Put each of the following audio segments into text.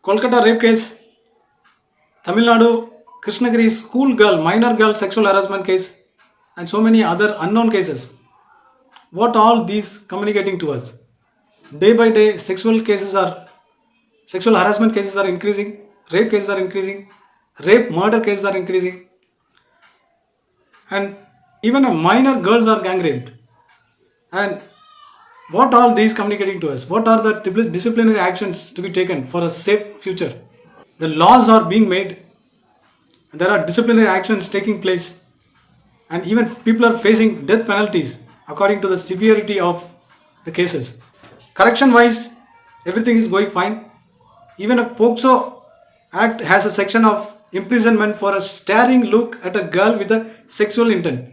Kolkata rape case, Tamil Nadu Krishnagiri school girl, minor girl sexual harassment case, and so many other unknown cases. What all these communicating to us? Day by day, sexual harassment cases are increasing, rape cases are increasing, rape murder cases are increasing, and even a minor girls are gang raped. And what are these communicating to us? What are the disciplinary actions to be taken for a safe future? The laws are being made, there are disciplinary actions taking place, and even people are facing death penalties according to the severity of the cases. Correction wise, everything is going fine. Even a POCSO Act has a section of imprisonment for a staring look at a girl with a sexual intent.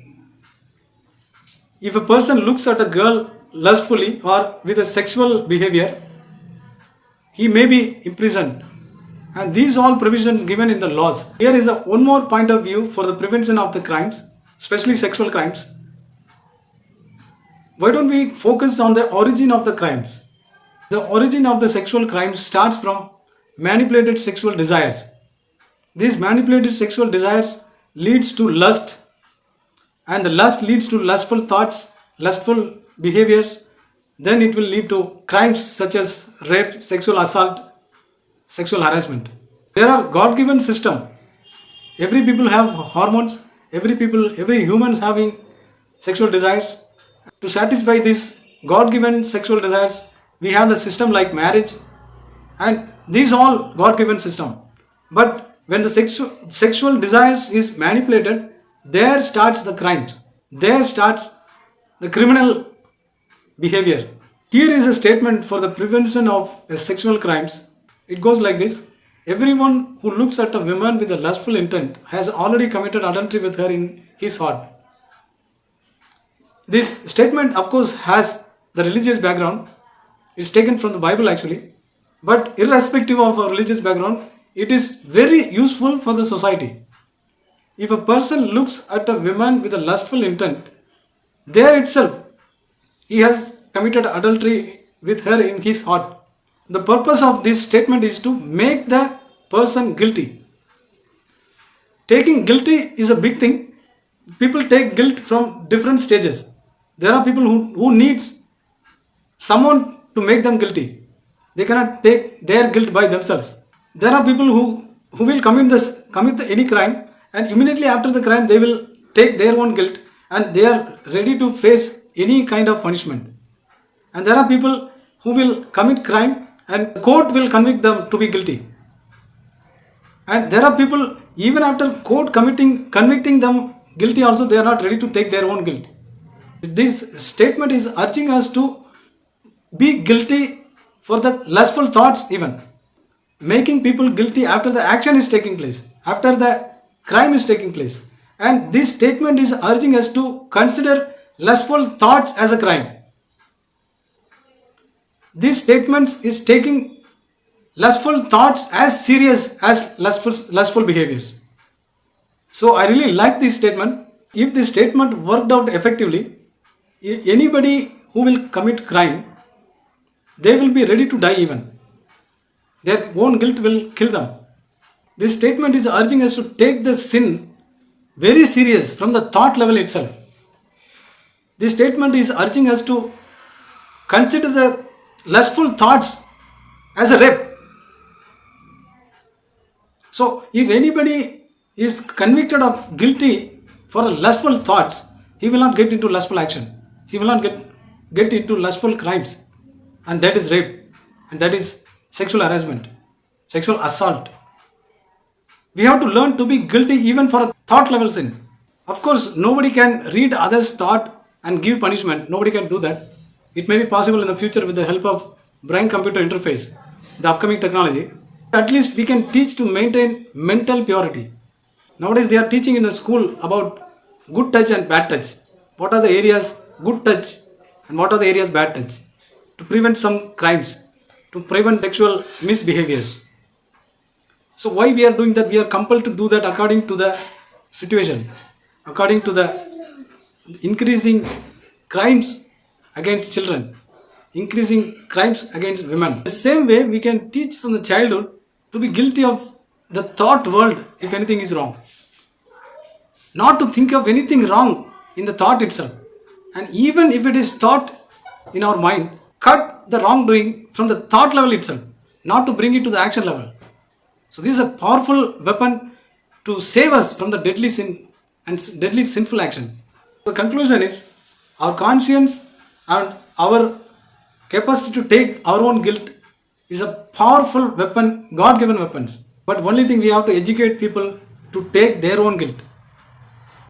If a person looks at a girl lustfully or with a sexual behavior, he may be imprisoned. And these all provisions given in the laws. Here is one more point of view for the prevention of the crimes, especially sexual crimes. Why don't we focus on the origin of the crimes? The origin of the sexual crimes starts from manipulated sexual desires. These manipulated sexual desires leads to lust, and the lust leads to lustful thoughts, lustful behaviors. Then it will lead to crimes such as rape, sexual assault, sexual harassment. There are God-given system. Every people have hormones. Every human is having sexual desires. To satisfy these God-given sexual desires, we have the system like marriage, and these all God-given system. But when the sexual desires is manipulated, there starts the crimes. There starts the criminal behavior. Here is a statement for the prevention of sexual crimes. It goes like this: everyone who looks at a woman with a lustful intent has already committed adultery with her in his heart. This statement, of course, has the religious background. It's taken from the Bible actually. But irrespective of our religious background, it is very useful for the society. If a person looks at a woman with a lustful intent, there itself he has committed adultery with her in his heart. The purpose of this statement is to make the person guilty. Taking guilty is a big thing. People take guilt from different stages. There are people who needs someone to make them guilty. They cannot take their guilt by themselves. There are people who will commit any crime, and immediately after the crime they will take their own guilt and they are ready to face any kind of punishment. And there are people who will commit crime and the court will convict them to be guilty. And there are people, even after court convicting them guilty also, they are not ready to take their own guilt. This statement is urging us to be guilty for the lustful thoughts, even making people guilty after the action is taking place, after the crime is taking place. And this statement is urging us to consider lustful thoughts as a crime. This statement is taking lustful thoughts as serious as lustful behaviors. So I really like this statement. If this statement worked out effectively, anybody who will commit crime, they will be ready to die even. Their own guilt will kill them. This statement is urging us to take the sin very serious from the thought level itself. This statement is urging us to consider the lustful thoughts as a rape. So if anybody is convicted of guilty for lustful thoughts, he will not get into lustful action. He will not get into lustful crimes. And that is rape. And that is sexual harassment, sexual assault. We have to learn to be guilty even for a thought level sin. Of course, nobody can read others' thought and give punishment. Nobody can do that. It may be possible in the future with the help of brain-computer interface, the upcoming technology. At least we can teach to maintain mental purity. Nowadays they are teaching in the school about good touch and bad touch. What are the areas good touch and what are the areas bad touch? To prevent some crimes, to prevent sexual misbehaviors. So why we are doing that? We are compelled to do that according to the situation, according to the increasing crimes against children, increasing crimes against women. The same way we can teach from the childhood to be guilty of the thought world if anything is wrong. Not to think of anything wrong in the thought itself. And even if it is thought in our mind, cut the wrongdoing from the thought level itself, not to bring it to the action level. So this is a powerful weapon to save us from the deadly sin and deadly sinful action. The conclusion is our conscience and our capacity to take our own guilt is a powerful weapon, God given weapons. But only thing we have to educate people to take their own guilt.